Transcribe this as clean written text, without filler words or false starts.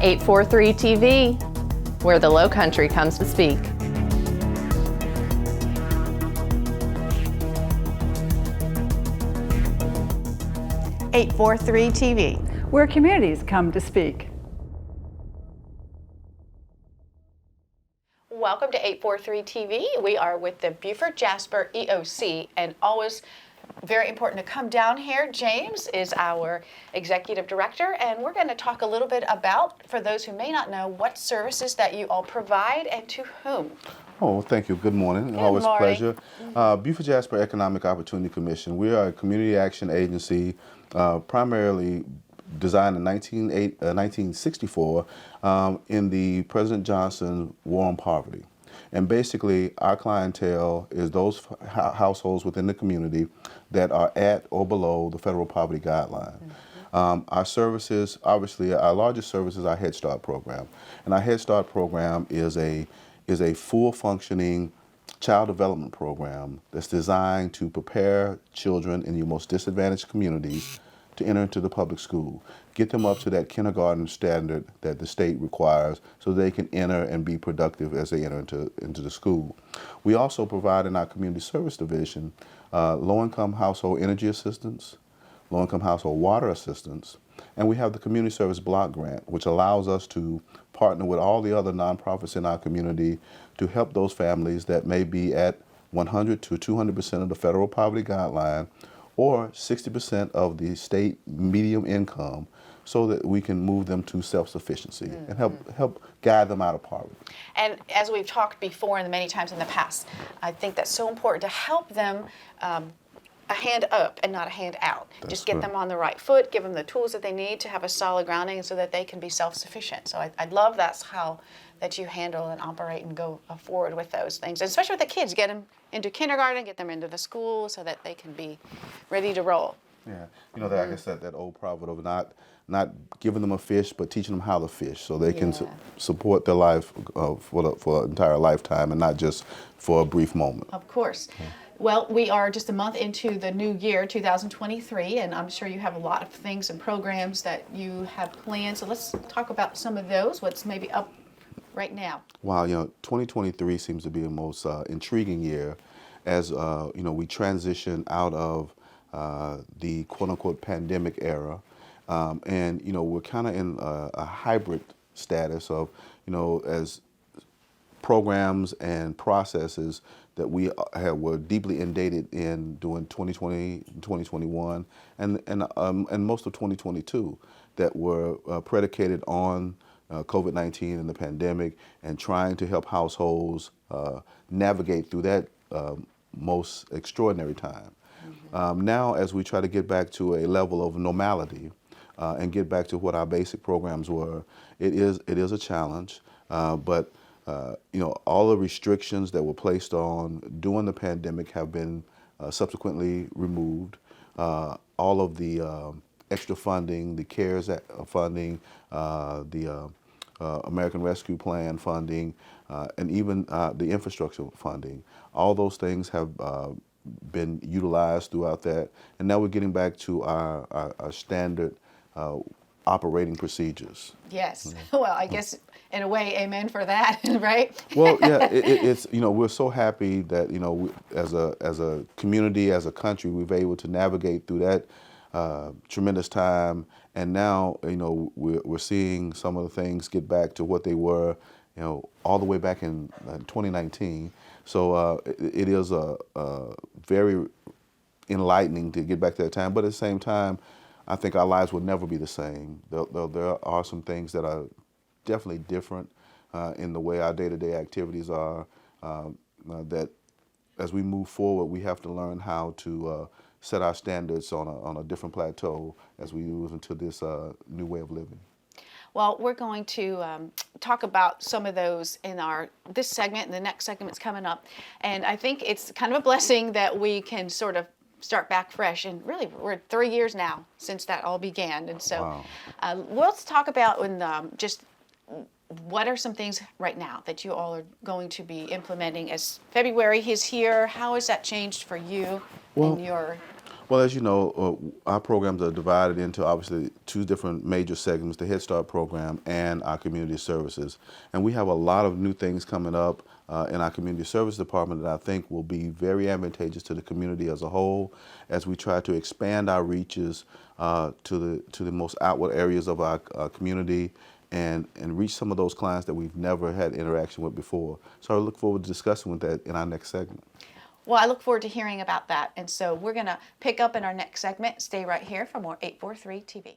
843 TV, where the Lowcountry comes to speak. .843 TV, where communities come to speak. Welcome to 843 TV. We are with the Beaufort-Jasper EOC, and always very important to come down here. James is our executive director, and we're going to talk a little bit about, for those who may not know, what services that you all provide and to whom. Oh, thank you. Good morning. Good Always a morning. pleasure. Beaufort-Jasper Economic Opportunity Commission. We are a community action agency primarily designed in 1964 in the President Johnson War on Poverty. And basically, our clientele is those households within the community that are at or below the federal poverty guideline. Our services, obviously, our largest service is our Head Start program. And our Head Start program is a full functioning child development program that's designed to prepare children in your most disadvantaged communities to enter into the public school, get them up to that kindergarten standard that the state requires so they can enter and be productive as they enter into the school. We also provide in our community service division low-income household energy assistance, low-income household water assistance, and we have the community service block grant, which allows us to partner with all the other nonprofits in our community to help those families that may be at 100 to 200% of the federal poverty guideline or 60% of the state medium income, so that we can move them to self-sufficiency and help guide them out of poverty. And as we've talked before and many times in the past, I think that's so important to help them a hand up and not a hand out. That's Just get correct. them on the right foot, give them the tools that they need to have a solid grounding so that they can be self-sufficient. So I love that's how that you handle and operate and go forward with those things, and especially with the kids. Get them into kindergarten, get them into the school so that they can be ready to roll. Yeah, you know, I guess that old proverb of not giving them a fish, but teaching them how to fish, so they can support their life for an entire lifetime and not just for a brief moment. Of course. Well, we are just a month into the new year, 2023, and I'm sure you have a lot of things and programs that you have planned. So let's talk about some of those. What's maybe up right now? Wow, 2023 seems to be the most intriguing year as, we transition out of the quote-unquote pandemic era. And, we're kind of in a hybrid status of, as programs and processes that we were deeply inundated in during 2020, 2021, and most of 2022 that were predicated on COVID-19 and the pandemic, and trying to help households navigate through that most extraordinary time. Now, as we try to get back to a level of normality and get back to what our basic programs were, it is a challenge, but all the restrictions that were placed on during the pandemic have been subsequently removed. All of the extra funding, the CARES Act funding, the American Rescue Plan funding, and even the infrastructure funding, all those things have been utilized throughout that. And now we're getting back to our standard operating procedures. Yes. Well, I guess in a way, amen for that, right? Well, yeah, it's we're so happy that as a community, as a country, we've been able to navigate through that tremendous time, and now we're seeing some of the things get back to what they were, all the way back in 2019. So it is very enlightening to get back to that time, but at the same time, I think our lives will never be the same. There are some things that are definitely different in the way our day-to-day activities are, that as we move forward, we have to learn how to set our standards on a different plateau as we move into this new way of living. Well, we're going to talk about some of those in this segment, and the next segment's coming up. And I think it's kind of a blessing that we can sort of start back fresh. And really, we're 3 years now since that all began. And so let's talk about just what are some things right now that you all are going to be implementing as February is here? How has that changed for you and your Well, as you know, our programs are divided into obviously two different major segments, the Head Start program and our community services. And we have a lot of new things coming up in our community service department that I think will be very advantageous to the community as a whole as we try to expand our reaches to the most outward areas of our community and reach some of those clients that we've never had interaction with before. So I look forward to discussing with that in our next segment. Well, I look forward to hearing about that. And so we're going to pick up in our next segment. Stay right here for more 843 TV.